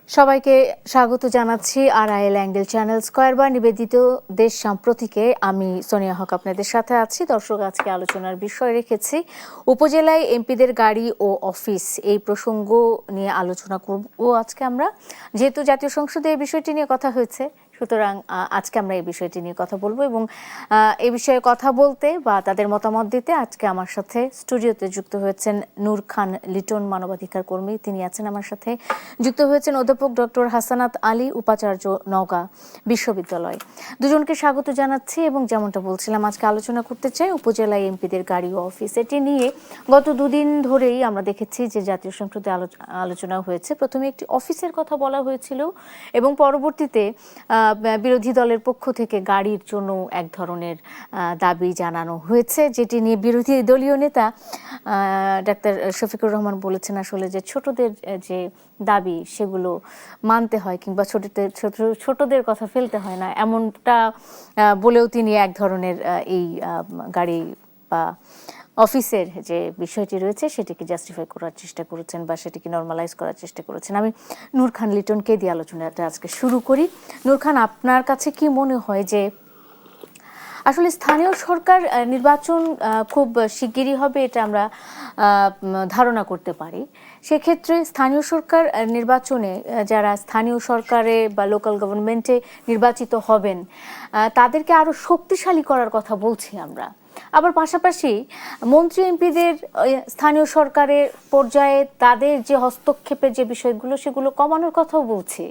সবাইকে স্বাগত জানাচ্ছি আরআইএল অ্যাঙ্গেল চ্যানেল স্কয়ার বা নিবেদিত দেশ সাম্প্রতিকে। আমি সোনিয়া হক আপনাদের সাথে আছি। দর্শক, আজকে আলোচনার বিষয় রেখেছি উপজেলায় এমপিদের গাড়ি ও অফিস, এই প্রসঙ্গ নিয়ে আলোচনা করব আজকে আমরা। যেহেতু জাতীয় সংসদে এই বিষয়টি নিয়ে কথা হয়েছে, সুতরাং আজকে আমরা এই বিষয়টি নিয়ে কথা বলবো এবং এই বিষয়ে কথা বলতে বা তাদের মতামত দিতে আজকে আমার সাথে স্টুডিওতে যুক্ত হয়েছেন নূর খান লিটন, মানবাধিকার কর্মী। তিনি আছেন আমার সাথে। যুক্ত হয়েছেন অধ্যাপক ডক্টর হাসানাত আলী, উপাচার্য, নওগাঁ বিশ্ববিদ্যালয়। দুজনকে স্বাগত জানাচ্ছি এবং যেমনটা বলছিলাম, আজকে আলোচনা করতে চাই উপজেলায় এমপিদের গাড়ি ও অফিস। এটি নিয়ে গত দুদিন ধরেই আমরা দেখেছি যে জাতীয় সংসদে আলোচনা হয়েছে। প্রথমে একটি অফিসের কথা বলা হয়েছিল এবং পরবর্তীতে বিরোধী দলের পক্ষ থেকে গাড়ির জন্য এক ধরনের দাবি জানানো হয়েছে, যেটি নিয়ে বিরোধী দলীয় নেতা ডাক্তার শফিকুর রহমান বলেছেন আসলে যে ছোটদের যে দাবি সেগুলো মানতে হয় কিংবা ছোটদের কথা ফেলতে হয় না, এমনটা বলেও তিনি এক ধরনের এই গাড়ি বা অফিসের যে বিষয়টি রয়েছে সেটিকে জাস্টিফাই করার চেষ্টা করেছেন বা সেটিকে নর্মালাইজ করার চেষ্টা করেছেন। আমি নূর খান লিটনকে দিয়ে আলোচনাটা আজকে শুরু করি। নূর খান, আপনার কাছে কি মনে হয় যে আসলে স্থানীয় সরকার নির্বাচন খুব শিগগিরই হবে, এটা আমরা ধারণা করতে পারি। সেক্ষেত্রে স্থানীয় সরকার নির্বাচনে যারা স্থানীয় সরকারে বা লোকাল গভর্নমেন্টে নির্বাচিত হবেন তাদেরকে আরও শক্তিশালী করার কথা বলছি আমরা। আবার পাশাপাশি মন্ত্রী এমপিদের স্থানীয় সরকারের পর্যায়ে তাদের যে হস্তক্ষেপের যে বিষয়গুলো সেগুলো কমানোর কথাও বলছি।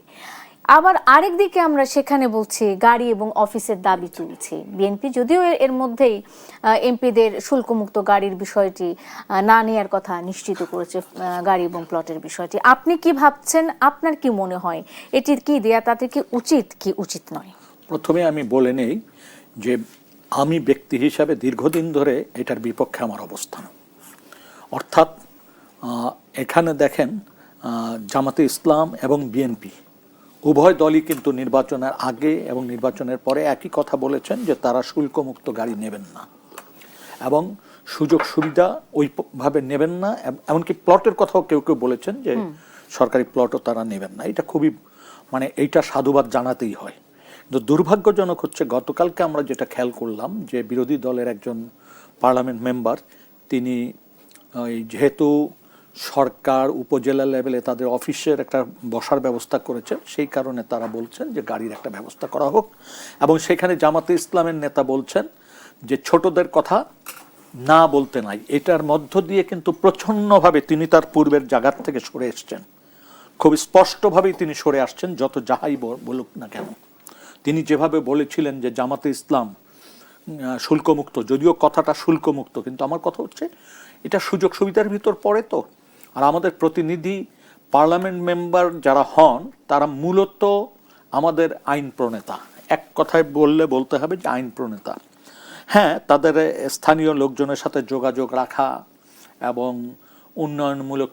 আবার আরেক দিকে আমরা সেখানে বলছি গাড়ি এবং অফিসের দাবি তুলছি। বিএনপি যদিও এর মধ্যেই এমপিদের শুল্কমুক্ত গাড়ির বিষয়টি না নেওয়ার কথা নিশ্চিত করেছে, গাড়ি এবং প্লটের বিষয়টি। আপনি কি ভাবছেন? আপনার কি মনে হয় এটি কি দেয়া তাদের কি উচিত কি উচিত নয়? প্রথমে আমি বলে নেই যে আমি ব্যক্তি হিসাবে দীর্ঘদিন ধরে এটার বিপক্ষে আমার অবস্থান। অর্থাৎ এখানে দেখেন, জামাতে ইসলাম এবং বিএনপি উভয় দলই কিন্তু নির্বাচনের আগে এবং নির্বাচনের পরে একই কথা বলেছেন যে তারা শুল্কমুক্ত গাড়ি নেবেন না এবং সুযোগ সুবিধা ওইভাবে নেবেন না। এমনকি প্লটের কথাও কেউ কেউ বলেছেন যে সরকারি প্লটও তারা নেবেন না। এটা খুবই এইটা সাধুবাদ জানাতেই হয়। কিন্তু দুর্ভাগ্যজনক হচ্ছে গতকালকে আমরা যেটা খেয়াল করলাম যে বিরোধী দলের একজন পার্লামেন্ট মেম্বার তিনি যেহেতু সরকার উপজেলা লেভেলে তাদের অফিসের একটা বসার ব্যবস্থা করেছেন, সেই কারণে তারা বলছেন যে গাড়ির একটা ব্যবস্থা করা হোক। এবং সেখানে জামাতে ইসলামের নেতা বলছেন যে ছোটদের কথা না বলতে নাই। এটার মধ্য দিয়ে কিন্তু প্রচ্ছন্নভাবে তিনি তার পূর্বের জায়গার থেকে সরে এসছেন, খুব স্পষ্টভাবেই তিনি সরে আসছেন। যত যাহাই বলুক না কেন, তিনি যেভাবে বলেছিলেন যে জামাতে ইসলাম শুল্কমুক্ত, যদিও কথাটা শুল্কমুক্ত, কিন্তু আমার কথা হচ্ছে এটা সুযোগ সুবিধার ভিতর পড়ে। তো আর আমাদের প্রতিনিধি পার্লামেন্ট মেম্বার যারা হন তারা মূলত আমাদের আইন প্রণেতা। এক কথায় বলতে হবে যে আইন প্রণেতা। হ্যাঁ, তাদের স্থানীয় লোকজনের সাথে যোগাযোগ রাখা এবং উন্নয়নমূলক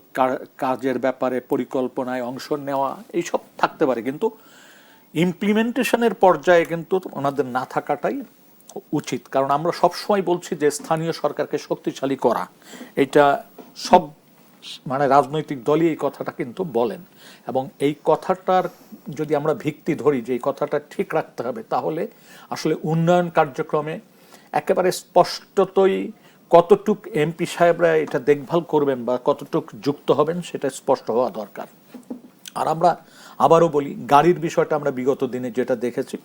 কাজের ব্যাপারে পরিকল্পনায় অংশ নেওয়া এইসব থাকতে পারে, কিন্তু ইমপ্লিমেন্টেশনের পর্যায়ে কিন্তু ওনাদের না থাকাটাই উচিত। কারণ আমরা সবসময় বলছি যে স্থানীয় সরকারকে শক্তিশালী করা, এটা সব রাজনৈতিক দলই এই কথাটা কিন্তু বলেন। এবং এই কথাটার যদি আমরা ভিত্তি ধরি যে এই কথাটা ঠিক রাখতে হবে, তাহলে আসলে উন্নয়ন কার্যক্রমে একেবারে স্পষ্টতই কতটুক এমপি সাহেবরা এটা দেখভাল করবেন বা কতটুক যুক্ত হবেন সেটা স্পষ্ট হওয়া দরকার। আর আমরা আবারও বলি, গাড়ির বিষয়টা আমরা বিগত দিনে যেটা দেখেছি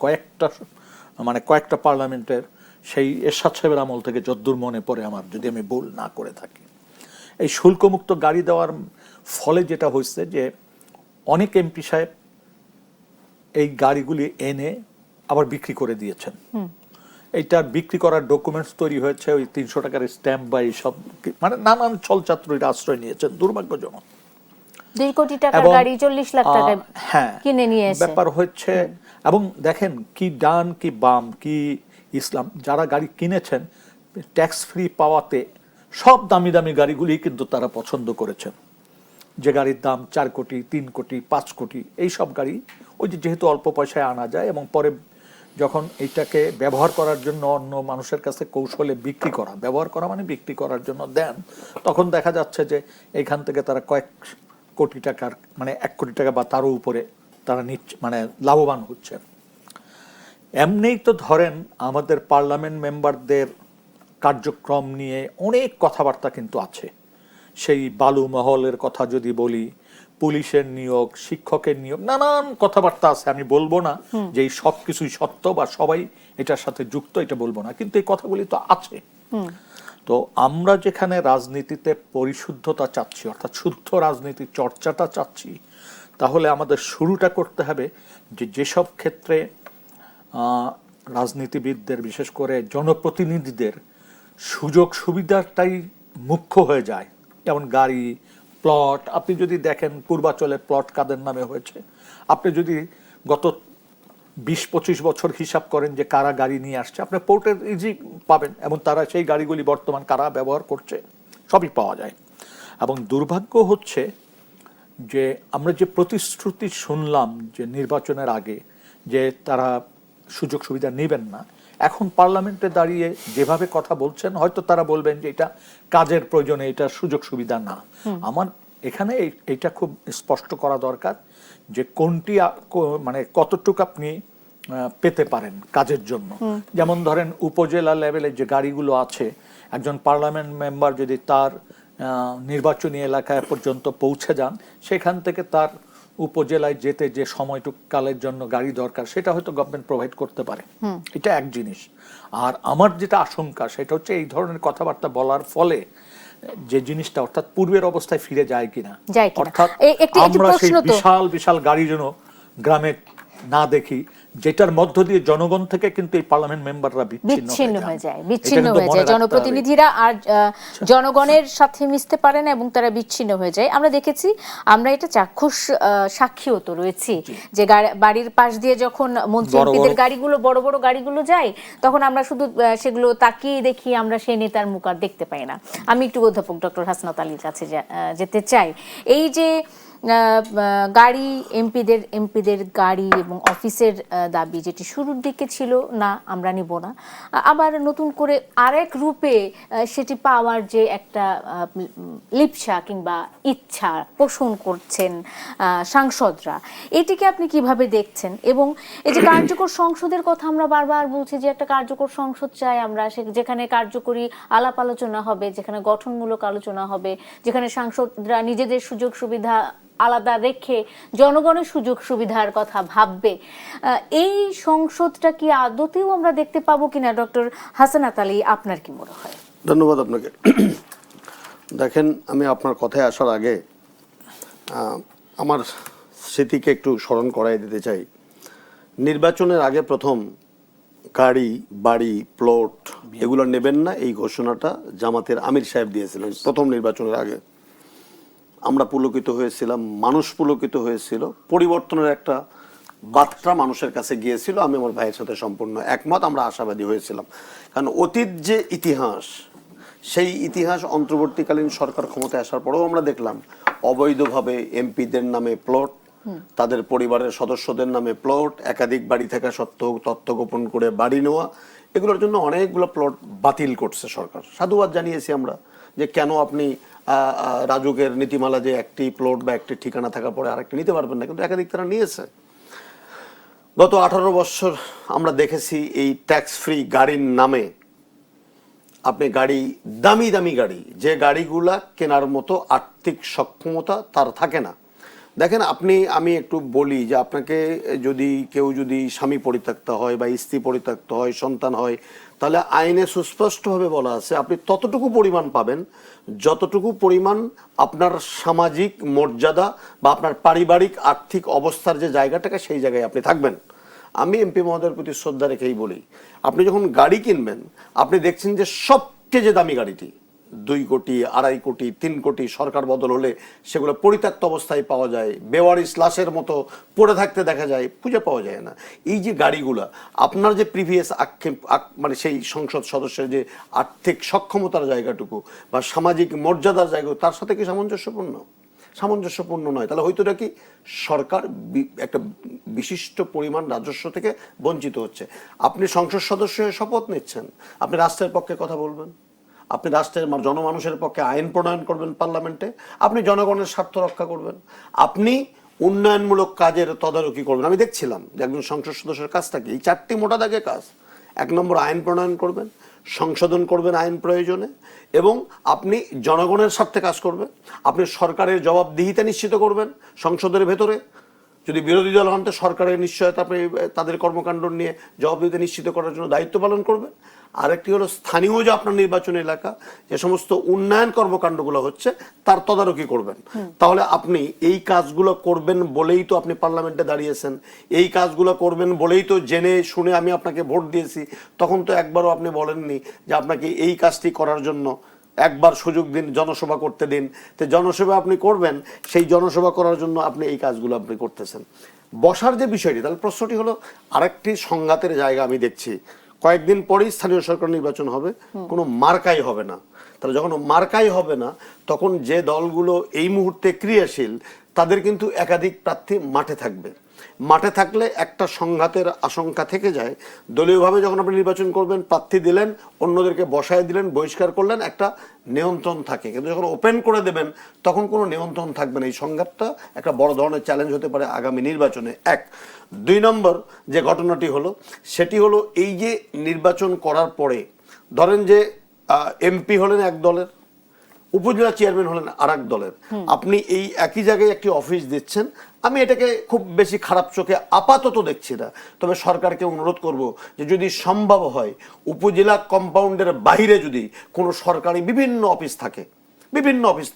কয়েকটা পার্লামেন্টের সেই এরশাদ সাহেবের আমল থেকে যদ্দূর মনে পড়ে আমার, যদি আমি ভুল না করে থাকি, এই শুল্কমুক্ত গাড়ি দেওয়ার ফলে যেটা হয়েছে যে অনেক এমপি সাহেব এই গাড়িগুলি এনে আবার বিক্রি করে দিয়েছেন। এইটার বিক্রি করার ডকুমেন্টস তৈরি হয়েছে, ওই 300 টাকার স্ট্যাম্প বা এইসব, নানান ছলচাতুরির আশ্রয় নিয়েছেন। দুর্ভাগ্যজনক। 2 কোটি টাকার গাড়ি 40 লাখ টাকায় কিনে নিয়ে এসে ব্যাপার হচ্ছে। এবং দেখেন কি ডান কি বাম কি ইসলাম, যারা গাড়ি কিনেছেন ট্যাক্স ফ্রি পাওয়াতে সব দামি দামি গাড়িগুলি কিন্তু তারা পছন্দ করেছেন। যে গাড়ির দাম 4 কোটি 3 কোটি 5 কোটি এই সব গাড়ি ওই যেহেতু অল্প পয়সায় আনা যায় এবং পরে যখন এইটাকে ব্যবহার করার জন্য অন্য মানুষের কাছে কৌশলে বিক্রি করা, ব্যবহার করা মানে বিক্রি করার জন্য দেন, তখন দেখা যাচ্ছে যে এইখান থেকে তারা কোটি টাকার মানে 1 কোটি টাকা বা তারও উপরে তারা মানে লাভবান হচ্ছে। এমনিই তো ধরেন আমাদের পার্লামেন্ট মেম্বারদের কার্যক্রম নিয়ে অনেক কথাবার্তা কিন্তু আছে। সেই বালু মহলের কথা যদি বলি, পুলিশের নিয়োগ, শিক্ষকের নিয়োগ, নানান কথাবার্তা আছে। আমি বলবো না যে এই সব কিছুই সত্য বা সবাই এটার সাথে যুক্ত, এটা বলবো না, কিন্তু এই কথাগুলি তো আছে। তো আমরা যেখানে রাজনীতিতে পরিশুদ্ধতা চাচ্ছি, অর্থাৎ শুদ্ধ রাজনীতির চর্চাটা চাচ্ছি, তাহলে আমাদের শুরুটা করতে হবে যে যেসব ক্ষেত্রে রাজনীতিবিদদের, বিশেষ করে জনপ্রতিনিধিদের সুযোগ সুবিধাটাই মুখ্য হয়ে যায়। যেমন গাড়ি, প্লট, আপনি যদি দেখেন পূর্বাচলে প্লট কাদের নামে হয়েছে, আপনি যদি গত 20-25 বছর হিসাব করেন যে কারা গাড়ি নিয়ে আসছে, আপনি পোর্টের ইজি পাবেন, এবং তারা সেই গাড়িগুলি বর্তমান কারা ব্যবহার করছে সবই পাওয়া যায়। এবং দুর্ভাগ্য হচ্ছে যে আমরা যে প্রতিশ্রুতি শুনলাম যে নির্বাচনের আগে যে তারা সুযোগ সুবিধা নেবেন না, এখন পার্লামেন্টে দাঁড়িয়ে যেভাবে কথা বলছেন, হয়তো তারা বলবেন যে এটা কাজের প্রয়োজনে, এটা সুযোগ সুবিধা না। আমার এখানে এটা খুব স্পষ্ট করা দরকার যে কোনটি মানে কতটুকু আপনি পেতে পারেন কাজের জন্য। যেমন ধরেন উপজেলা লেভেলে যে গাড়িগুলো আছে, একজন পার্লামেন্ট মেম্বার যদি তার নির্বাচনী এলাকায় পর্যন্ত পৌঁছে যান, সেখান থেকে তার উপজেলায় যেতে যে সময়টুকু কালের জন্য গাড়ি দরকার, সেটা হয়তো গভর্নমেন্ট প্রোভাইড করতে পারে। এটা এক জিনিস। আর আমার যেটা আশঙ্কা সেটা হচ্ছে এই ধরনের কথাবার্তা বলার ফলে যে জিনিসটা, অর্থাৎ পূর্বের অবস্থায় ফিরে যায় কিনা, অর্থাৎ আমরা সেই বিশাল বিশাল গাড়ি যেন গ্রামে না দেখি, যেটার মধ্য দিয়ে জনগণ থেকে কিন্তু এই পার্লামেন্ট মেম্বাররা বিচ্ছিন্ন হয়ে যায়, জনপ্রতিনিধিরা আর জনগণের সাথে মিশতে পারে না এবং তারা বিচ্ছিন্ন হয়ে যায়। আমরা দেখেছি, আমরা এটা চাক্ষুষ সাক্ষীও তো রয়েছি যে বাড়ির পাশ দিয়ে যখন মন্ত্রী এমপিদের গাড়িগুলো, বড় বড় গাড়িগুলো যায়, তখন আমরা শুধু সেগুলো তাকিয়ে দেখি, আমরা সেই নেতার মুখ আর দেখতে পাই না। আমি একটু অধ্যাপক ডক্টর হাসনাত আলীর কাছে যেতে চাই। এই যে গাড়ি, এমপিদের গাড়ি এবং অফিসের দাবি যেটি শুরুর দিকে ছিল না আমরা নিব না, আবার নতুন করে আরেক রূপে সেটি পাওয়ার যে একটা লিপ্সা কিংবা ইচ্ছা পোষণ করছেন সাংসদরা, এটিকে আপনি কিভাবে দেখছেন? এবং এই যে কার্যকর সংসদের কথা আমরা বারবার বলছি যে একটা কার্যকর সংসদ চাই আমরা, যেখানে কার্যকরী আলাপ আলোচনা হবে, যেখানে গঠনমূলক আলোচনা হবে, যেখানে সাংসদরা নিজেদের সুযোগ সুবিধা আলাদা রেখে জনগণের সুযোগ সুবিধার কথা ভাববে। এই সংসদটা কি আদতেও আমরা দেখতে পাবো কিনা, ডক্টর হাসনাত আলী, আপনার কি মনে হয়? ধন্যবাদ আপনাকে। দেখেন, আমি আপনার কথায় আসার আগে আমার স্মৃতিকে একটু স্মরণ করাই দিতে চাই। নির্বাচনের আগে প্রথম গাড়ি, বাড়ি, প্লট এগুলো নেবেন না, এই ঘোষণাটা জামাতের আমির সাহেব দিয়েছিলেন প্রথম নির্বাচনের আগে। আমরা পুলকিত হয়েছিলাম, মানুষ পুলকিত হয়েছিল, পরিবর্তনের একটা বার্তা মানুষের কাছে গিয়েছিল। আমি আমার ভাইয়ের সাথে সম্পূর্ণ একমত, আমরা আশাবাদী হয়েছিলাম। কারণ অতীত যে ইতিহাস, সেই ইতিহাস অন্তর্বর্তীকালীন সরকার ক্ষমতায় আসার পরেও আমরা দেখলাম অবৈধভাবে এমপিদের নামে প্লট, তাদের পরিবারের সদস্যদের নামে প্লট, একাধিক বাড়ি থাকা সত্ত্বেও তথ্য গোপন করে বাড়ি নেওয়া, এগুলোর জন্য অনেকগুলো প্লট বাতিল করছে সরকার। সাধুবাদ জানিয়েছি আমরা যে কেন আপনি রাজুকের নীতিমালা যে একটি প্লট বা একটি ঠিকানা থাকার পরে আরেকটি নিতে পারবেন না, কিন্তু একাধিক তারা নিয়েছে। গত 18 বছর আমরা দেখেছি এই ট্যাক্স ফ্রি গাড়ির নামে আপনি গাড়ি, দামি দামি গাড়ি, যে গাড়িগুলা কেনার মতো আর্থিক সক্ষমতা তার থাকে না। দেখেন আমি একটু বলি যে আপনাকে কেউ যদি স্বামী পরিত্যক্ত হয় বা স্ত্রী পরিত্যক্ত হয়, সন্তান হয়, তাহলে আইনে সুস্পষ্টভাবে বলা আছে আপনি ততটুকু পরিমাণ পাবেন যতটুকু পরিমাণ আপনার সামাজিক মর্যাদা বা আপনার পারিবারিক আর্থিক অবস্থার যে জায়গাটাকে, সেই জায়গায় আপনি থাকবেন। আমি এমপি মহোদয়ের প্রতি শ্রদ্ধা রেখেই বলি, আপনি যখন গাড়ি কিনবেন, আপনি দেখছেন যে সবচেয়ে যে দামি গাড়িটি 2 কোটি, 2.5 কোটি, 3 কোটি, সরকার বদল হলে সেগুলো পরিত্যক্ত অবস্থায় পাওয়া যায়, বেওয়ারিশ লাশের মতো পড়ে থাকতে দেখা যায়, খুঁজে পাওয়া যায় না। এই যে গাড়িগুলা, আপনার যে প্রিভিয়াস মানে সেই সংসদ সদস্যের যে আর্থিক সক্ষমতার জায়গাটুকু বা সামাজিক মর্যাদার জায়গা, তার সাথে কি সামঞ্জস্যপূর্ণ নয়? তাহলে হয়তো এটা কি সরকার একটা বিশিষ্ট পরিমাণ রাজস্ব থেকে বঞ্চিত হচ্ছে। আপনি সংসদ সদস্য হয়ে শপথ নিচ্ছেন, আপনি রাষ্ট্রের পক্ষে কথা বলবেন, আপনি রাষ্ট্রের জনমানুষের পক্ষে আইন প্রণয়ন করবেন পার্লামেন্টে, আপনি জনগণের স্বার্থ রক্ষা করবেন, আপনি উন্নয়নমূলক কাজের তদারকি করবেন। আমি দেখছিলাম যে একজন সংসদ সদস্যের কাজটা কি, এই 4টি মোটা দাগে কাজ। 1 নম্বর আইন প্রণয়ন করবেন, সংশোধন করবেন আইন প্রয়োজনে, এবং আপনি জনগণের স্বার্থে কাজ করবেন। আপনি সরকারের জবাবদিহিতা নিশ্চিত করবেন সংসদের ভেতরে। যদি বিরোধী দল হন তো সরকারের নিশ্চয়তা আপনি তাদের কর্মকাণ্ড নিয়ে জবাবদিহিতা নিশ্চিত করার জন্য দায়িত্ব পালন করবেন। আরেকটি হলো স্থানীয় যে আপনার নির্বাচনী এলাকা, যে সমস্ত উন্নয়ন কর্মকাণ্ডগুলো হচ্ছে তার তদারকি করবেন। তাহলে আপনি এই কাজগুলো করবেন বলেই তো আপনি পার্লামেন্টে দাঁড়িয়েছেন, এই কাজগুলো করবেন বলেই তো জেনে শুনে আমি আপনাকে ভোট দিয়েছি। তখন তো একবারও আপনি বলেননি যে আপনাকে এই কাজটি করার জন্য একবার সুযোগ দিন, জনসভা করতে দিন। তো জনসভা আপনি করবেন, সেই জনসভা করার জন্য আপনি এই কাজগুলো আপনি করতেছেন। বসার যে বিষয়টি, তাহলে প্রশ্নটি হলো আরেকটি সংঘাতের জায়গা আমি দেখছি। কয়েকদিন পরেই স্থানীয় সরকার নির্বাচন হবে, কোনো মার্কাই হবে না। তাহলে যখন মার্কাই হবে না, তখন যে দলগুলো এই মুহূর্তে ক্রিয়াশীল তাদের কিন্তু একাধিক প্রার্থী মাঠে থাকবে। মাঠে থাকলে একটা সংঘাতের আশঙ্কা থেকে যায়। দলীয়ভাবে যখন আপনি নির্বাচন করবেন, প্রার্থী দিলেন, অন্যদেরকে বসায় দিলেন, বহিষ্কার করলেন, একটা নিয়ন্ত্রণ থাকে। কিন্তু যখন ওপেন করে দেবেন তখন কোনো নিয়ন্ত্রণ থাকবে না। এই সংঘাতটা একটা বড় ধরনের চ্যালেঞ্জ হতে পারে আগামী নির্বাচনে। 1। 2 নম্বর যে ঘটনাটি হলো সেটি হলো এই যে নির্বাচন করার পরে ধরেন যে এমপি হলেন এক দলের, উপজেলা চেয়ারম্যান হলেন আর এক দলের, আপনি এই একই জায়গায় একটি অফিস দিচ্ছেন। আমি এটাকে খুব বেশি খারাপ চোখে আপাতত দেখছি না, তবে সরকারকে অনুরোধ করব যে যদি সম্ভব হয় উপজেলা কম্পাউন্ডের বাইরে যদি কোনো সরকারি বিভিন্ন অফিস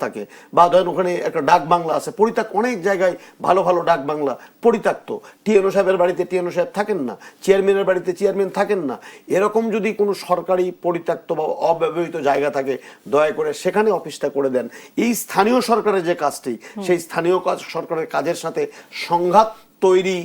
থাকে বা ধরেন ওখানে একটা ডাক বাংলা আছে পরিত্যক্ত, অনেক জায়গায় ভালো ভালো ডাক বাংলা পরিত্যক্ত, টিএনও সাহেবের বাড়িতে টিএনও সাহেব থাকেন না, চেয়ারম্যানের বাড়িতে চেয়ারম্যান থাকেন না, এরকম যদি কোনো সরকারি পরিত্যক্ত বা অব্যবহৃত জায়গা থাকে দয়া করে সেখানে অফিসটা করে দেন। এই স্থানীয় সরকারের যে কাজটি, সেই স্থানীয় সরকারের কাজের সাথে সংঘাত তৈরি,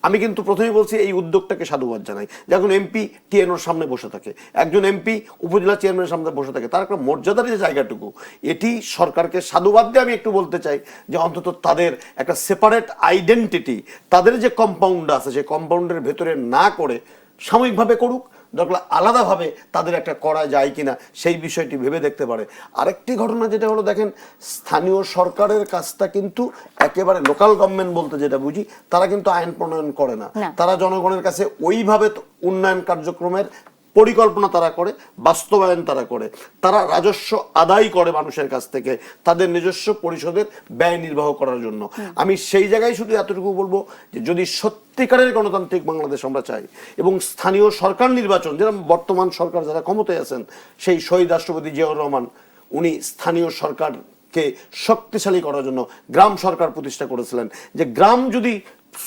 আমি কিন্তু প্রথমেই বলছি এই উদ্যোগটাকে সাধুবাদ জানাই। যখন এমপি টিএনওর সামনে বসে থাকে, একজন এমপি উপজেলা চেয়ারম্যানের সামনে বসে থাকে, তার একটা মর্যাদার যে জায়গাটুকু, এটি সরকারকে সাধুবাদ দিয়ে আমি একটু বলতে চাই যে অন্তত তাদের একটা সেপারেট আইডেন্টিটি, তাদের যে কম্পাউন্ড আছে সেই কম্পাউন্ডের ভেতরে না করে সাময়িকভাবে করুক, দরকার আলাদাভাবে তাদের একটা করা যায় কিনা সেই বিষয়টি ভেবে দেখতে পারে। আরেকটি ঘটনা যেটা হলো, দেখেন স্থানীয় সরকারের কাজটা কিন্তু একেবারে লোকাল গভর্নমেন্ট বলতে যেটা বুঝি, তারা কিন্তু আইন প্রণয়ন করে না। তারা জনগণের কাছে ওইভাবে উন্নয়ন কার্যক্রমের পরিকল্পনা তারা করে, বাস্তবায়ন তারা করে, তারা রাজস্ব আদায় করে মানুষের কাছ থেকে তাদের নিজস্ব পরিষদের ব্যয় নির্বাহ করার জন্য। আমি সেই জায়গায় শুধু এতটুকু বলবো যে যদি সত্যিকারের গণতান্ত্রিক বাংলাদেশ আমরা চাই এবং স্থানীয় সরকার নির্বাচন, যেরকম বর্তমান সরকার যারা ক্ষমতায় আছেন, সেই শহীদ রাষ্ট্রপতি জিয়াউর রহমান উনি স্থানীয় সরকারকে শক্তিশালী করার জন্য গ্রাম সরকার প্রতিষ্ঠা করেছিলেন। যে গ্রাম যদি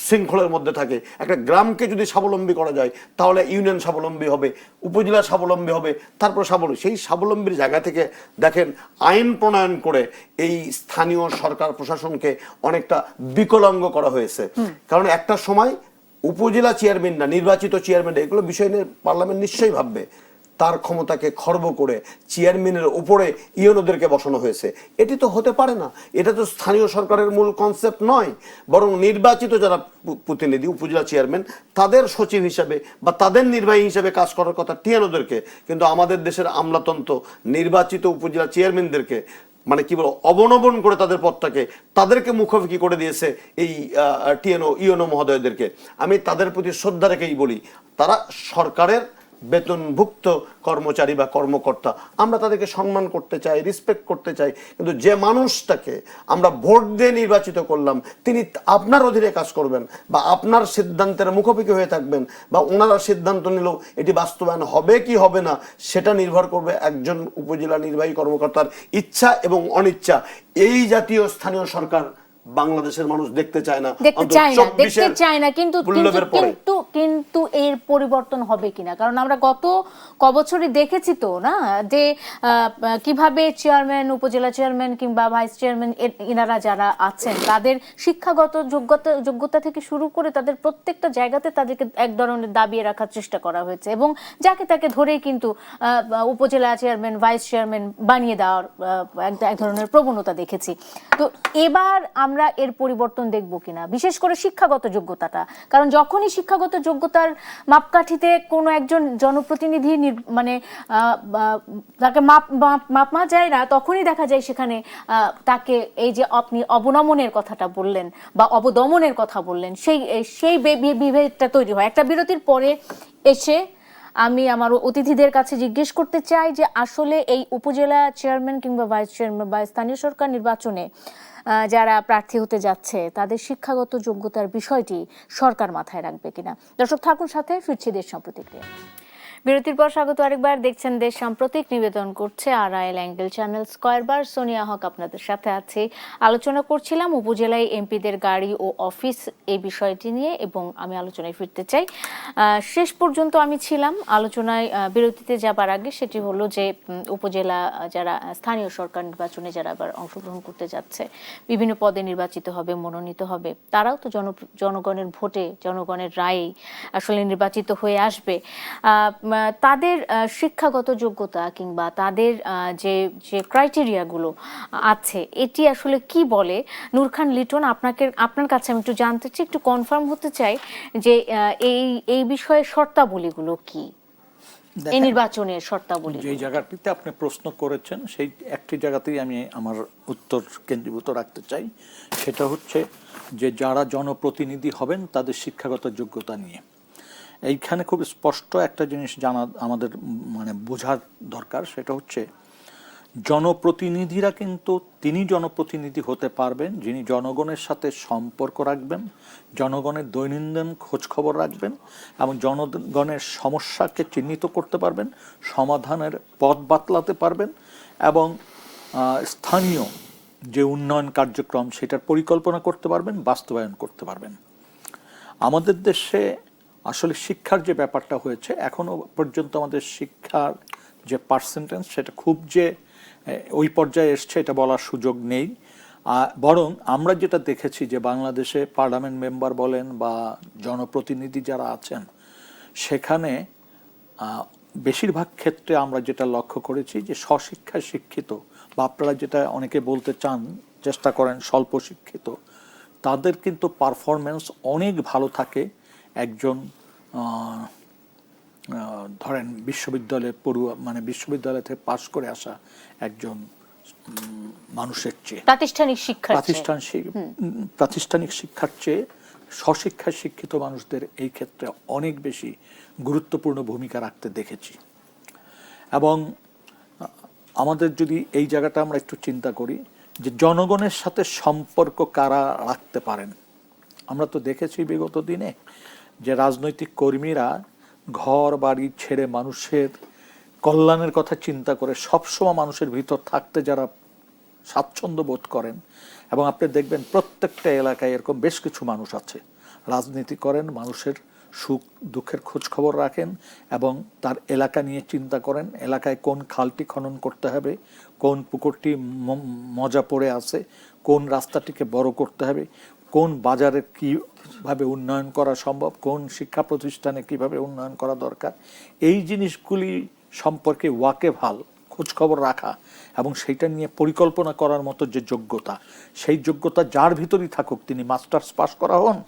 শৃঙ্খলের মধ্যে থাকে, একটা গ্রামকে যদি স্বাবলম্বী করা যায়, তাহলে ইউনিয়ন স্বাবলম্বী হবে, উপজেলা স্বাবলম্বী হবে, তারপর সেই স্বাবলম্বীর জায়গা থেকে দেখেন আইন প্রণয়ন করে এই স্থানীয় সরকার প্রশাসনকে অনেকটা বিকলাঙ্গ করা হয়েছে। কারণ একটা সময় উপজেলা চেয়ারম্যান না, নির্বাচিত চেয়ারম্যান, এগুলো বিষয় নিয়ে পার্লামেন্ট নিশ্চয়ই ভাববে। তার ক্ষমতাকে খর্ব করে চেয়ারম্যানের উপরে ইউনোদেরকে বসানো হয়েছে। এটি তো হতে পারে না, এটা তো স্থানীয় সরকারের মূল কনসেপ্ট নয়। বরং নির্বাচিত যারা প্রতিনিধি, উপজেলা চেয়ারম্যান, তাদের সচিব হিসাবে বা তাদের নির্বাহী হিসাবে কাজ করার কথা টিএনওদেরকে। কিন্তু আমাদের দেশের আমলাতন্ত্র নির্বাচিত উপজেলা চেয়ারম্যানদেরকে মানে কি বলবো অবনমন করে তাদেরকে মুখোমুখি করে দিয়েছে এই টিএনও ইউনো মহোদয়দেরকে। আমি তাদের প্রতি শ্রদ্ধা রেখেই বলি, তারা সরকারের বেতনভুক্ত কর্মচারী বা কর্মকর্তা, আমরা তাদেরকে সম্মান করতে চাই, রেসপেক্ট করতে চাই। কিন্তু যে মানুষটাকে আমরা ভোট দিয়ে নির্বাচিত করলাম, তিনি আপনার অধীনে কাজ করবেন বা আপনার সিদ্ধান্তের মুখোমুখি হয়ে থাকবেন, বা ওনারা সিদ্ধান্ত নিলেও এটি বাস্তবায়ন হবে কি হবে না সেটা নির্ভর করবে একজন উপজেলা নির্বাহী কর্মকর্তার ইচ্ছা এবং অনিচ্ছা। এই জাতীয় স্থানীয় সরকার বাংলাদেশের মানুষ দেখতে চায় না, কিন্তু এর পরিবর্তন হবে কিনা, কারণ আমরা গত কবছরই দেখেছি তো না যে কিভাবে চেয়ারম্যান, উপজেলা চেয়ারম্যান কিংবা ভাইস চেয়ারম্যান এনারা যারা আছেন তাদের শিক্ষাগত যোগ্যতা থেকে শুরু করে তাদের প্রত্যেকটা জায়গাতে তাদেরকে এক ধরনের দাবিয়ে রাখার চেষ্টা করা হয়েছে এবং যাকে তাকে ধরেই কিন্তু উপজেলা চেয়ারম্যান, ভাইস চেয়ারম্যান বানিয়ে দেওয়ার এক ধরনের প্রবণতা দেখেছি। তো এবার আমরা আমরা এর পরিবর্তন দেখব কিনা, বিশেষ করে শিক্ষাগত যোগ্যতাটা। কারণ যখনই শিক্ষাগত যোগ্যতার মাপকাঠিতে কোনো একজন জনপ্রতিনিধি মানে তাকে মাপা যায় না, তখনই দেখা যায় সেখানে তাকে এই যে আপনি অবনমনের কথাটা বললেন বা অবদমনের কথা বললেন, সেই বিভেদটা তৈরি হয়। একটা বিরতির পরে এসে আমি আমার অতিথিদের কাছে জিজ্ঞেস করতে চাই যে আসলে এই উপজেলা চেয়ারম্যান কিংবা ভাইস চেয়ারম্যান বা স্থানীয় সরকার নির্বাচনে যারা প্রার্থী হতে যাচ্ছে তাদের শিক্ষাগত যোগ্যতার বিষয়টি সরকার মাথায় রাখবে কিনা। দর্শক থাকুন সাথে, ফিরছি দেশ সম্প্রতিক্রিয়া। বিরতির পর স্বাগত আরেকবার, দেখছেন দেশ সাম্প্রতিক, নিবেদন করছে আরআইএল অ্যাঙ্গেল চ্যানেল স্কয়ারবার। সোনিয়া হক আপনাদের সাথে আছি। আলোচনা করছিলাম উপজেলায় এমপিদের গাড়ি ও অফিস এই বিষয়টি নিয়ে, এবং আমি আলোচনায় ফিরতে চাই। শেষ পর্যন্ত আমি ছিলাম আলোচনায়, বিরতিতে যাবার আগে সেটি হলো যে উপজেলা যারা স্থানীয় সরকার নির্বাচনে যারা আবার অংশগ্রহণ করতে যাচ্ছে, বিভিন্ন পদে নির্বাচিত হবে, মনোনীত হবে, তারাও তো জনগণের ভোটে, জনগণের রায়ে আসলে নির্বাচিত হয়ে আসবে। তাদের শিক্ষাগত যোগ্যতা কিংবা তাদের যে যে ক্রাইটেরিয়াগুলো আছে এটি আসলে কি বলে? নূর খান লিটন, আপনার কাছে আমি একটু জানতে চাই, একটু কনফার্ম হতে চাই যে এই বিষয়ে শর্তাবলীগুলো কি, এই নির্বাচনের শর্তাবলী। যে জায়গাটিতে আপনি প্রশ্ন করেছেন সেই একটি জায়গাতেই আমি আমার উত্তর কেন্দ্রীভূত রাখতে চাই, সেটা হচ্ছে যে যারা জনপ্রতিনিধি হবেন তাদের শিক্ষাগত যোগ্যতা নিয়ে। এইখানে খুব স্পষ্ট একটা জিনিস জানা আমাদের মানে বোঝার দরকার, সেটা হচ্ছে জনপ্রতিনিধিরা কিন্তু তিনি জনপ্রতিনিধি হতে পারবেন যিনি জনগণের সাথে সম্পর্ক রাখবেন, জনগণের দৈনন্দিন খোঁজখবর রাখবেন এবং জনগণের সমস্যাকে চিহ্নিত করতে পারবেন, সমাধানের পথ বাতলাতে পারবেন এবং স্থানীয় যে উন্নয়ন কার্যক্রম সেটার পরিকল্পনা করতে পারবেন, বাস্তবায়ন করতে পারবেন। আমাদের দেশে আসলে শিক্ষার যে ব্যাপারটা হয়েছে, এখনো পর্যন্ত আমাদের শিক্ষার যে পার্সেন্টেজ সেটা খুব যে ওই পর্যায়ে এসছে এটা বলার সুযোগ নেই। বরং আমরা যেটা দেখেছি যে বাংলাদেশে পার্লামেন্ট মেম্বার বলেন বা জনপ্রতিনিধি যারা আছেন, সেখানে বেশিরভাগ ক্ষেত্রে আমরা যেটা লক্ষ্য করেছি যে স্বশিক্ষায় শিক্ষিত বা আপনারা যেটা অনেকে বলতে চান, চেষ্টা করেন স্বল্প শিক্ষিত, তাদের কিন্তু পারফরমেন্স অনেক ভালো থাকে একজন ধরেন বিশ্ববিদ্যালয়ে পড়ুয়া মানে বিশ্ববিদ্যালয় থেকে পাশ করে আসা একজন মানুষের চেয়ে, প্রাতিষ্ঠানিক শিক্ষার চেয়ে স্বশিক্ষায় শিক্ষিত মানুষদের এই ক্ষেত্রে অনেক বেশি গুরুত্বপূর্ণ ভূমিকা রাখতে দেখেছি। এবং আমাদের যদি এই জায়গাটা আমরা একটু চিন্তা করি যে জনগণের সাথে সম্পর্ক কারা রাখতে পারেন, আমরা তো দেখেছি বিগত দিনে যে রাজনৈতিক কর্মীরা ঘর বাড়ি ছেড়ে মানুষের কল্যাণের কথা চিন্তা করে সবসময় মানুষের ভিতর থাকতে যারা স্বাচ্ছন্দ্য বোধ করেন, এবং আপনি দেখবেন প্রত্যেকটা এলাকায় এরকম বেশ কিছু মানুষ আছে, রাজনীতি করেন, মানুষের সুখ দুঃখের খোঁজ খবর রাখেন এবং তার এলাকা নিয়ে চিন্তা করেন, এলাকায় কোন খালটি খনন করতে হবে, কোন পুকুরটি মজা পড়ে আছে, কোন রাস্তাটিকে বড় করতে হবে, কোন বাজারে কিভাবে উন্নয়ন করা সম্ভব, কোন শিক্ষা প্রতিষ্ঠানে কিভাবে উন্নয়ন করা দরকার, এই জিনিসগুলি সম্পর্কে ওয়াকেবহাল খোঁজখবর রাখা এবং সেইটা নিয়ে পরিকল্পনা করার মতো যে যোগ্যতা, সেই যোগ্যতা যার ভিতরই থাকুক, তিনি মাস্টার্স পাস করা হন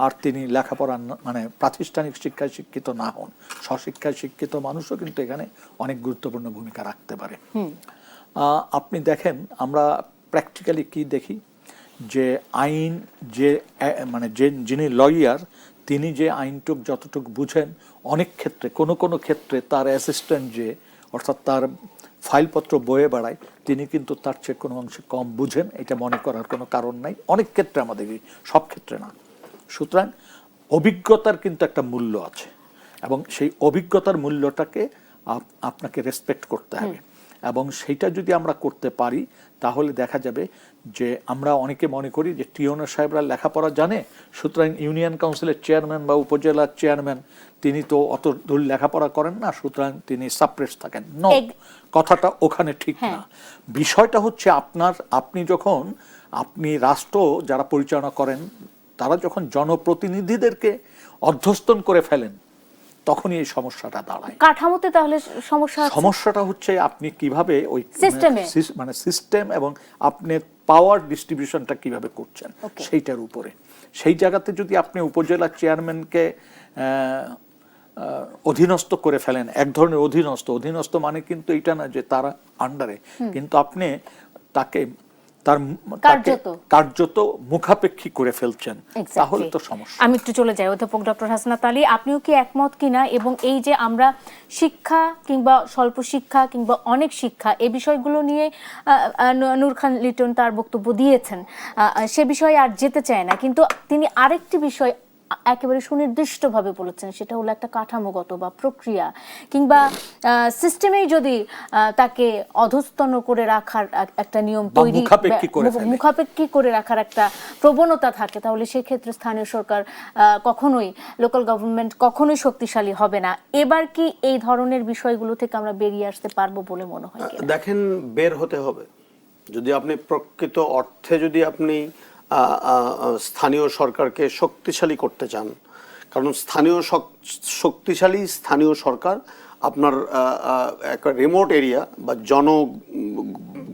আর তিনি লেখাপড়া মানে প্রাতিষ্ঠানিক শিক্ষায় শিক্ষিত না হন, স্বশিক্ষায় শিক্ষিত মানুষও কিন্তু এখানে অনেক গুরুত্বপূর্ণ ভূমিকা রাখতে পারে। আপনি দেখেন আমরা প্র্যাকটিক্যালি কি দেখি যে আইন যে মানে যিনি লয়ার তিনি যে আইনটুক যতটুকু বুঝেন, অনেক ক্ষেত্রে কোনো ক্ষেত্রে তার অ্যাসিস্ট্যান্ট যে অর্থাৎ তার ফাইলপত্র বয়ে বেড়ায় তিনি কিন্তু তার চেয়ে কোনো অংশে কম বুঝেন, এটা মনে করার কোনো কারণ নাই। অনেক ক্ষেত্রে আমাদের, সব ক্ষেত্রে না। সুতরাং অভিজ্ঞতার কিন্তু একটা মূল্য আছে এবং সেই অভিজ্ঞতার মূল্যটাকে আপনাকে রেসপেক্ট করতে হবে এবং সেইটা যদি আমরা করতে পারি তাহলে দেখা যাবে যে আমরা অনেকে মনে করি যে টিওনার সাহেবরা লেখাপড়া জানে, সুতরাং ইউনিয়ন কাউন্সিলের চেয়ারম্যান বা উপজেলার চেয়ারম্যান তিনি তো অত দূর লেখাপড়া করেন না, সুতরাং তিনি সাপ্রেস থাকেন। নো, কথাটা ওখানে ঠিক না। বিষয়টা হচ্ছে আপনি রাষ্ট্র যারা পরিচালনা করেন তারা যখন জনপ্রতিনিধিদেরকে অধ্যস্তন করে ফেলেন তখনই এই সমস্যাটা দাঁড়ায়। কাঠামোতে তাহলে সমস্যাটা হচ্ছে আপনি কিভাবে ওই মানে সিস্টেম এবং আপনি পাওয়ার ডিস্ট্রিবিউশনটা কিভাবে করছেন সেইটার উপরে। সেই জায়গাতে যদি আপনি উপজেলা চেয়ারম্যানকে অধীনস্থ করে ফেলেন, এক ধরনের অধীনস্থ মানে কিন্তু এটা না যে তারা আন্ডারে, কিন্তু আপনি তাকে কার্যত মুখাপেক্ষী করে ফেলছেন, তাহলে তো সমস্যা। আমি একটু চলে যাই অধ্যাপক ডক্টর হাসনাত আলী, আপনিও কি একমত কিনা? এবং এই যে আমরা শিক্ষা কিংবা স্বল্প শিক্ষা কিংবা অনেক শিক্ষা এই বিষয়গুলো নিয়ে নূর খান লিটন তার বক্তব্য দিয়েছেন, সে বিষয়ে আর যেতে চায় না, কিন্তু তিনি আরেকটি বিষয় একেবারে সুনির্দিষ্টভাবে বলেছেন, সেটা হলো একটা কাঠামোগত বা প্রক্রিয়া কিংবা সিস্টেমেই যদি তাকে অধস্তন করে রাখার একটা নিয়ম তৈরি, মুখাপেক্ষী করে রাখার একটা প্রবণতা থাকে, তাহলে সেক্ষেত্রে স্থানীয় সরকার কখনোই, লোকাল গভর্নমেন্ট কখনোই শক্তিশালী হবে না। এবার কি এই ধরনের বিষয়গুলো থেকে আমরা বেরিয়ে আসতে পারবো বলে মনে হয়? দেখেন, বের হতে হবে যদি আপনি প্রকৃত অর্থে যদি আপনি স্থানীয় সরকারকে শক্তিশালী করতে চান, কারণ শক্তিশালী স্থানীয় সরকার আপনার একটা রিমোট এরিয়া বা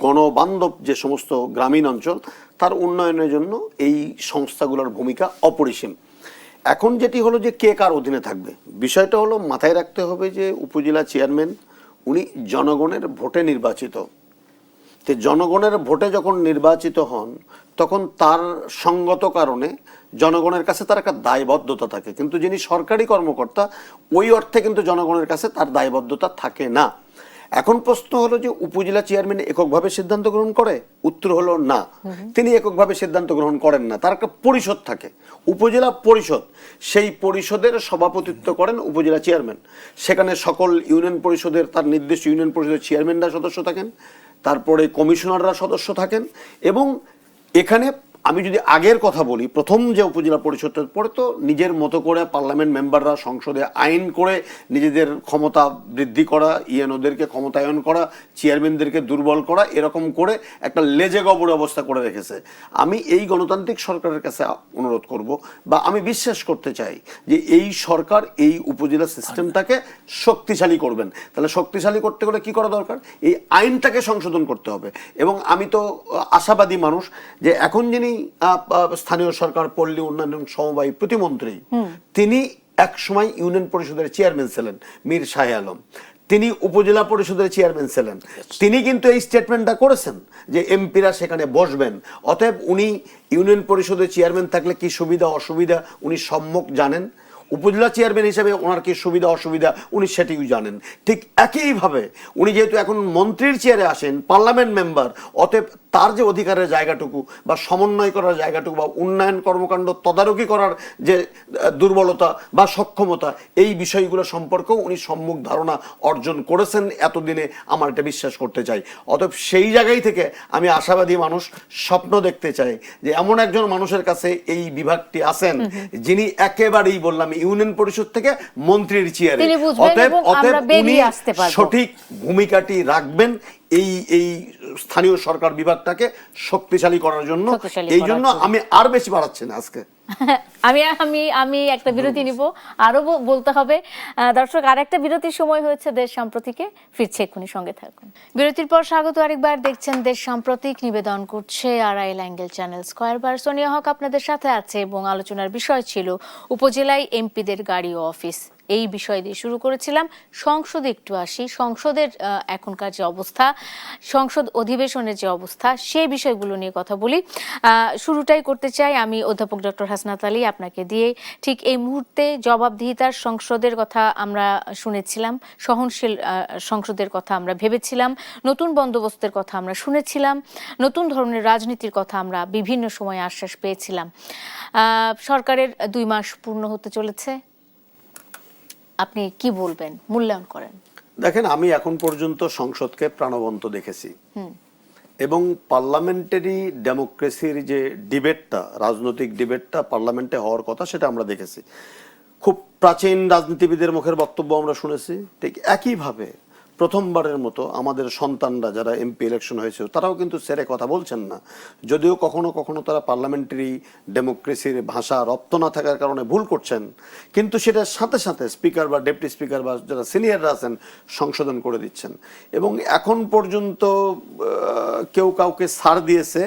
গণবান্ধব যে সমস্ত গ্রামীণ অঞ্চল তার উন্নয়নের জন্য এই সংস্থাগুলোর ভূমিকা অপরিসীম। এখন যেটি হলো যে কে কার অধীনে থাকবে, বিষয়টা হলো মাথায় রাখতে হবে যে উপজেলা চেয়ারম্যান উনি জনগণের ভোটে নির্বাচিত। তো জনগণের ভোটে যখন নির্বাচিত হন তখন তার সঙ্গত কারণে জনগণের কাছে তার একটা দায়বদ্ধতা থাকে, কিন্তু যিনি সরকারি কর্মকর্তা ওই অর্থে কিন্তু জনগণের কাছে তার দায়বদ্ধতা থাকে না। এখন প্রশ্ন হলো যে উপজেলা চেয়ারম্যান এককভাবে সিদ্ধান্ত গ্রহণ করে, উত্তর হলো না, তিনি এককভাবে সিদ্ধান্ত গ্রহণ করেন না, তার একটা পরিষদ থাকে, উপজেলা পরিষদ। সেই পরিষদের সভাপতিত্ব করেন উপজেলা চেয়ারম্যান। সেখানে সকল ইউনিয়ন পরিষদের, তার নির্দিষ্ট ইউনিয়ন পরিষদের চেয়ারম্যানরা সদস্য থাকেন, তারপরে কমিশনাররা সদস্য থাকেন, এবং এখানে আমি যদি আগের কথা বলি, প্রথম যে উপজেলা পরিষদের পরে তো নিজের মতো করে পার্লামেন্ট মেম্বাররা সংসদে আইন করে নিজেদের ক্ষমতা বৃদ্ধি করা, ইএনওদেরকে ক্ষমতায়ন করা, চেয়ারম্যানদেরকে দুর্বল করা, এরকম করে একটা লেজে গবর অবস্থা করে রেখেছে। আমি এই গণতান্ত্রিক সরকারের কাছে অনুরোধ করব, বা আমি বিশ্বাস করতে চাই যে এই সরকার এই উপজেলা সিস্টেমটাকে শক্তিশালী করবেন। তাহলে শক্তিশালী করতে গেলে কি করা দরকার? এই আইনটাকে সংশোধন করতে হবে। এবং আমি তো আশাবাদী মানুষ যে এখন যিনি স্থানীয় সরকার পল্লী উন্নয়ন সমবায় প্রতিমন্ত্রী, তিনি এক সময় ইউনিয়ন পরিষদের চেয়ারম্যান ছিলেন, মীর শাহে আলম, তিনি উপজেলা পরিষদের চেয়ারম্যান ছিলেন, তিনি কিন্তু এই স্টেটমেন্টটা করেছেন যে এমপিরা সেখানে বসবেন। অতএব উনি ইউনিয়ন পরিষদের চেয়ারম্যান থাকলে কি সুবিধা অসুবিধা উনি সম্যক জানেন, উপজেলা চেয়ারম্যান হিসেবে ওনার কি সুবিধা অসুবিধা উনি সেটিও জানেন। ঠিক একইভাবে উনি যেহেতু এখন মন্ত্রীর চেয়ারে আসেন, পার্লামেন্ট মেম্বার, অতএব তার যে অধিকারের জায়গাটুকু বা সমন্বয় করার জায়গাটুকু বা উন্নয়ন কর্মকাণ্ড তদারকি করার যে দুর্বলতা বা সক্ষমতা, এই বিষয়গুলো সম্পর্কেও উনি সম্যক ধারণা অর্জন করেছেন এতদিনে, আমার এটা বিশ্বাস করতে চাই। অতএব সেই জায়গায় থেকে আমি আশাবাদী মানুষ, স্বপ্ন দেখতে চাই যে এমন একজন মানুষের কাছে এই বিভাগটি আছেন যিনি একেবারেই বললাম ইউনিয়ন পরিষদ থেকে মন্ত্রীর চেয়ারে, অতএব উনি সঠিক ভূমিকাটি রাখবেন এই স্থানীয় সরকার বিভাগটাকে শক্তিশালী করার জন্য। এই জন্য আমি আর বেশি বাড়াচ্ছি না আজকে। আমি একটা বিরতি নিব, আরো বলতে হবে। দর্শক, আর একটা বিরতির সময় হয়েছে দেশ সাম্প্রতিকে, ফিরছে এক্ষুনি, সঙ্গে থাকুন। বিরতির পর স্বাগত আরেকবার, দেখছেন দেশ সাম্প্রতিক, নিবেদন করছে আরআইএল অ্যাঙ্গেল চ্যানেল স্কয়ারবার। সোনিয়া হক আপনাদের সাথে আছে এবং আলোচনার বিষয় ছিল উপজেলায় এমপিদের গাড়ি ও অফিস। এই বিষয় দিয়ে শুরু করেছিলাম। সংসদে একটু আসি, সংসদের এখনকার যে অবস্থা, সংসদ অধিবেশনের যে অবস্থা, সেই বিষয়গুলো নিয়ে কথা বলি। শুরুটাই করতে চাই আমি অধ্যাপক ডক্টর হাসনাত আলী আপনাকে দিয়ে। ঠিক এই মুহূর্তে জবাবদিহিতার সংসদের কথা আমরা শুনেছিলাম, সহনশীল সংসদের কথা আমরা ভেবেছিলাম, নতুন বন্দোবস্তের কথা আমরা শুনেছিলাম, নতুন ধরনের রাজনীতির কথা আমরা বিভিন্ন সময় আশ্বাস পেয়েছিলাম। সরকারের 2 মাস পূর্ণ হতে চলেছে, আপনি কি বলবেন, মূল্যায়ন করেন? দেখেন, আমি এখন পর্যন্ত সংসদকে প্রাণবন্ত দেখেছি, এবং পার্লামেন্টারি ডেমোক্রেসির যে ডিবেটটা, রাজনৈতিক ডিবেটটা পার্লামেন্টে হওয়ার কথা, সেটা আমরা দেখেছি। খুব প্রাচীন রাজনীতিবিদের মুখের বক্তব্য আমরা শুনেছি। ঠিক একইভাবে প্রথমবারের মতো আমাদের সন্তানরা যারা এমপি ইলেকশন হয়েছে তারাও কিন্তু ছেড়ে কথা বলছেন না, যদিও কখনো কখনো তারা পার্লামেন্টারি ডেমোক্রেসির ভাষা রপ্ত না থাকার কারণে ভুল করছেন, কিন্তু সেটার সাথে সাথে স্পিকার বা ডেপুটি স্পিকার বা যারা সিনিয়ররা আছেন সংশোধন করে দিচ্ছেন। এবং এখন পর্যন্ত কেউ কাউকে ছাড় দিয়েছে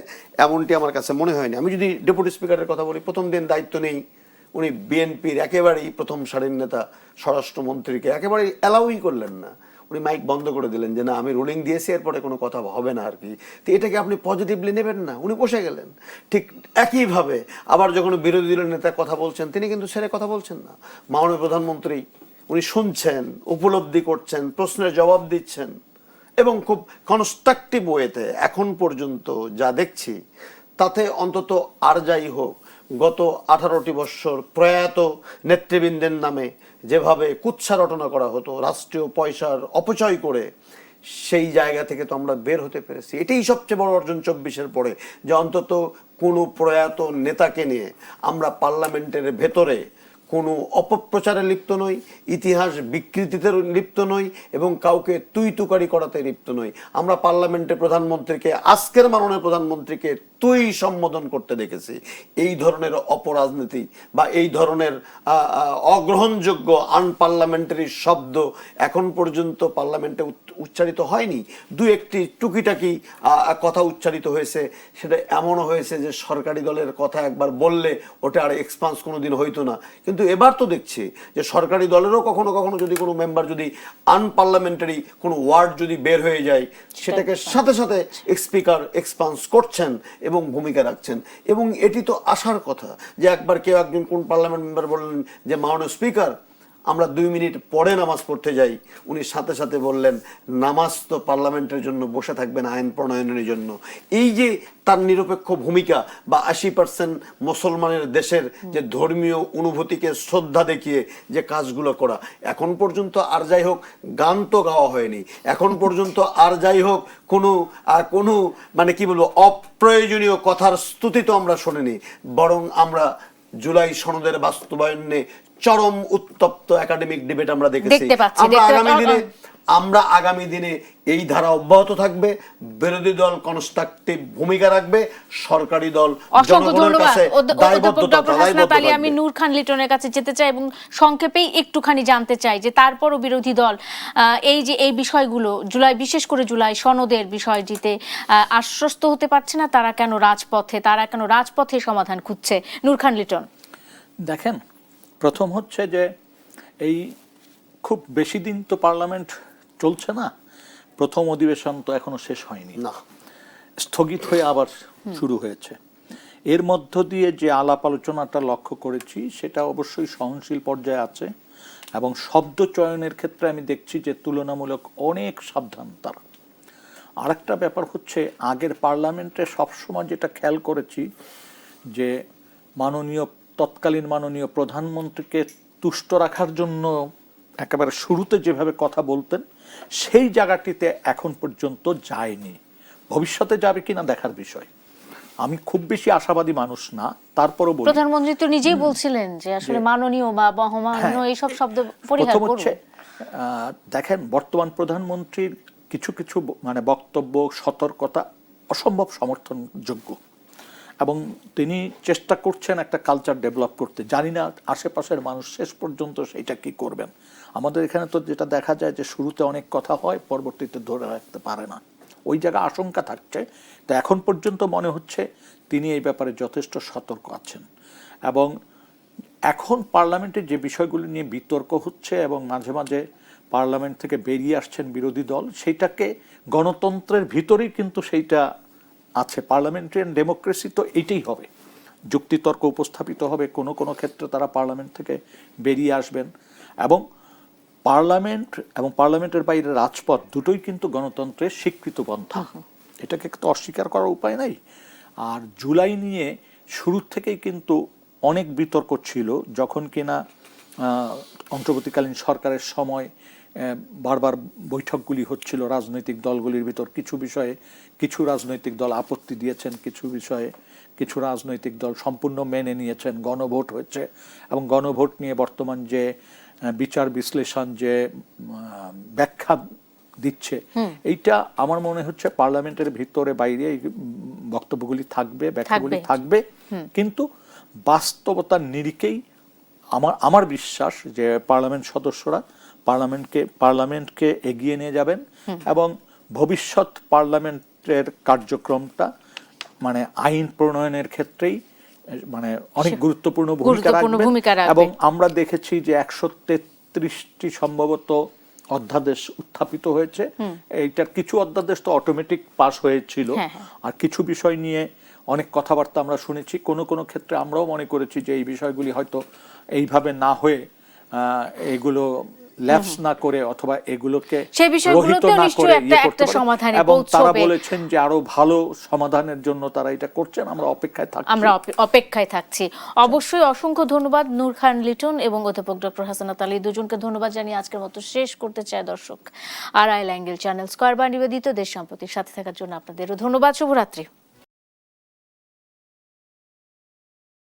এমনটি আমার কাছে মনে হয়নি। আমি যদি ডেপুটি স্পিকারের কথা বলি, প্রথম দিন দায়িত্ব নেই উনি বিএনপির একেবারেই প্রথম সারির নেতা স্বরাষ্ট্রমন্ত্রীকে একেবারেই অ্যালাউই করলেন না, উনি মাইক বন্ধ করে দিলেন যে না আমি রুলিং দিয়েছি এরপরে কোনো কথা হবে না আর কি। তো এটাকে আপনি পজিটিভলি নেবেন না, উনি বসে গেলেন। ঠিক একইভাবে আবার যখন বিরোধী দলের নেতা কথা বলছেন তিনি কিন্তু ছেড়ে কথা বলছেন না, মাননীয় প্রধানমন্ত্রী উনি শুনছেন, উপলব্ধি করছেন, প্রশ্নের জবাব দিচ্ছেন এবং খুব কনস্ট্রাকটিভ ওয়েতে এখন পর্যন্ত যা দেখছি তাতে অন্তত আর যাই হোক গত 18টি বৎসর প্রয়াত নেতৃবৃন্দের নামে যেভাবে কুৎসা রটনা করা হতো রাষ্ট্রীয় পয়সার অপচয় করে, সেই জায়গা থেকে তো আমরা বের হতে পেরেছি। এটাই সবচেয়ে বড় অর্জন 24-এর পরে, যে অন্তত কোনো প্রয়াত নেতাকে নিয়ে আমরা পার্লামেন্টের ভেতরে কোনো অপপ্রচারে লিপ্ত নই, ইতিহাস বিকৃতিতে লিপ্ত নই এবং কাউকে তুই তুকারি করাতে লিপ্ত নই। আমরা পার্লামেন্টের প্রধানমন্ত্রীকে, আজকের মাননীয় প্রধানমন্ত্রীকে তুই সম্বোধন করতে দেখেছি। এই ধরনের অপরাজনীতি বা এই ধরনের অগ্রহণযোগ্য আনপার্লামেন্টারি শব্দ এখন পর্যন্ত পার্লামেন্টে উচ্চারিত হয়নি। দু একটি টুকিটাকি কথা উচ্চারিত হয়েছে, সেটা এমনও হয়েছে যে সরকারি দলের কথা একবার বললে ওটা আর এক্সপান্স কোনোদিন হইতো না। কিন্তু এবার তো দেখছি যে সরকারি দলেরও কখনো কখনো যদি কোনো মেম্বার যদি আনপার্লামেন্টারি কোনো ওয়ার্ড যদি বের হয়ে যায় সেটাকে সাথে সাথে স্পিকার এক্সপান্স করছেন এবং ভূমিকা রাখছেন। এবং এটি তো আসার কথা যে একবার কেউ একজন কোন পার্লামেন্ট মেম্বার বললেন যে মাননীয় স্পিকার আমরা 2 মিনিট পরে নামাজ পড়তে যাই, উনি সাথে সাথে বললেন নামাজ তো পার্লামেন্টের জন্য বসে থাকবেন আইন প্রণয়নের জন্য। এই যে তার নিরপেক্ষ ভূমিকা বা 80% মুসলমানের দেশের যে ধর্মীয় অনুভূতিকে শ্রদ্ধা দেখিয়ে যে কাজগুলো করা, এখন পর্যন্ত আর যাই হোক গান তো গাওয়া হয়নি, এখন পর্যন্ত আর যাই হোক কোনো মানে কি বলবো অপ্রয়োজনীয় কথার স্তুতি তো আমরা শুনিনি, বরং আমরা জুলাই সনদের বাস্তবায়নে চরম উত্তপ্ত একাডেমিক ডিবেট আমরা দেখেছি। আমরা আগামী দিনে এই ধারা অব্যাহত থাকবে, বিরোধী দল কনস্ট্রাকটিভ ভূমিকা রাখবে, সরকারি দল জনগণের কাছে দায়বদ্ধতা। আমি নূর খান লিটনের কাছে যেতে চাই এবং সংক্ষেপেই একটুখানি জানতে চাই যে তারপরও বিরোধী দল এই যে এই বিষয়গুলো জুলাই, বিশেষ করে জুলাই সনদের বিষয়টিতে আশ্বস্ত হতে পারছে না, তারা কেন রাজপথে সমাধান খুঁজছে? নূর খান লিটন। দেখেন, প্রথম হচ্ছে যে এই খুব বেশি দিন তো পার্লামেন্ট চলছে না, প্রথম অধিবেশন তো এখনো শেষ হয়নি, না স্থগিত হয়ে আবার শুরু হয়েছে। এর মধ্য দিয়ে যে আলাপ আলোচনাটা লক্ষ্য করেছি সেটা অবশ্যই সহনশীল পর্যায়ে আছে এবং শব্দ চয়নের ক্ষেত্রে আমি দেখছি যে তুলনামূলক অনেক সাবধান তারা। আরেকটা ব্যাপার হচ্ছে আগের পার্লামেন্টে সবসময় যেটা খেয়াল করেছি যে তৎকালীন মাননীয় প্রধানমন্ত্রীকে তুষ্ট রাখার জন্য একেবারে শুরুতে যেভাবে কথা বলতেন সেই জায়গাটিতে এখন পর্যন্ত যায়নি। ভবিষ্যতে যাবে কিনা দেখার বিষয়। আমি খুব বেশি আশাবাদী মানুষ না, তারপরও বলি প্রধানমন্ত্রী তো নিজেই বলছিলেন যে আসলে মাননীয় বা বহমানীয় এইসব শব্দ পরিহার করুন। দেখেন, বর্তমান প্রধানমন্ত্রীর কিছু কিছু মানে বক্তব্য, সতর্কতা অসম্ভব সমর্থনযোগ্য এবং তিনি চেষ্টা করছেন একটা কালচার ডেভেলপ করতে। জানি না আশেপাশের মানুষ শেষ পর্যন্ত সেইটা কি করবেন। আমাদের এখানে তো যেটা দেখা যায় যে শুরুতে অনেক কথা হয়, পরবর্তীতে ধরে রাখতে পারে না, ওই জায়গায় আশঙ্কা থাকছে। তো এখন পর্যন্ত মনে হচ্ছে তিনি এই ব্যাপারে যথেষ্ট সতর্ক আছেন এবং এখন পার্লামেন্টে যে বিষয়গুলি নিয়ে বিতর্ক হচ্ছে এবং মাঝে মাঝে পার্লামেন্ট থেকে বেরিয়ে আসছেন বিরোধী দল, সেইটাকে গণতন্ত্রের ভিতরেই কিন্তু সেইটা আছে। পার্লামেন্টারিয়ান ডেমোক্রেসি তো এইটাই হবে, যুক্তিতর্ক উপস্থাপিত হবে, কোনো কোনো ক্ষেত্রে তারা পার্লামেন্ট থেকে বেরিয়ে আসবেন এবং পার্লামেন্ট এবং পার্লামেন্টের বাইরে রাজপথ দুটোই কিন্তু গণতন্ত্রের স্বীকৃত পন্থা, এটাকে তো অস্বীকার করার উপায় নাই। আর জুলাই নিয়ে শুরু থেকেই কিন্তু অনেক বিতর্ক ছিল, যখন কিনা অন্তর্বর্তীকালীন সরকারের সময় বারবার বৈঠকগুলি হচ্ছিল রাজনৈতিক দলগুলির ভিতর। কিছু বিষয়ে কিছু রাজনৈতিক দল আপত্তি দিয়েছেন, কিছু বিষয়ে কিছু রাজনৈতিক দল সম্পূর্ণ মেনে নিয়েছেন। গণভোট হয়েছে এবং গণভোট নিয়ে বর্তমান যে বিচার বিশ্লেষণ, যে ব্যাখ্যা দিচ্ছে, এইটা আমার মনে হচ্ছে পার্লামেন্টের ভিতরে বাইরে এই বক্তব্যগুলি থাকবে, ব্যাখ্যাগুলি থাকবে, কিন্তু বাস্তবতার নিরিখেই আমার বিশ্বাস যে পার্লামেন্ট সদস্যরা পার্লামেন্টকে এগিয়ে নিয়ে যাবেন এবং ভবিষ্যৎ পার্লামেন্টের কার্যক্রমটা মানে আইন প্রণয়নের ক্ষেত্রেই মানে অনেক গুরুত্বপূর্ণ ভূমিকা রাখবে। এবং আমরা দেখেছি যে 133টি সম্ভবত অধ্যাদেশ উত্থাপিত হয়েছে। এইটার কিছু অধ্যাদেশ তো অটোমেটিক পাস হয়েছিল, আর কিছু বিষয় নিয়ে অনেক কথাবার্তা আমরা শুনেছি। কোনো কোনো ক্ষেত্রে আমরাও মনে করেছি যে এই বিষয়গুলি হয়তো এইভাবে না হয়ে এগুলো ল্যাপস না করে অথবা এগুলোকে রহিত না করে একটা সমাধানে এবং পৌঁছবে। তারা বলেছেন যে আরো ভালো সমাধানের জন্য তারা এটা করছেন। আমরা অপেক্ষায় থাকছি। অবশ্যই অসংখ্য ধন্যবাদ নূর খান লিটন এবং অধ্যাপক ডক্টর হাসানাত আলী, দুজনকে ধন্যবাদ জানিয়ে আজকের মতো শেষ করতে চাই দর্শক। আর আই অ্যাঙ্গেল চ্যানেল স্কয়ার বা নিবেদিত দেশ সম্প্রতির সাথে থাকার জন্য আপনাদেরও ধন্যবাদ। শুভরাত্রি।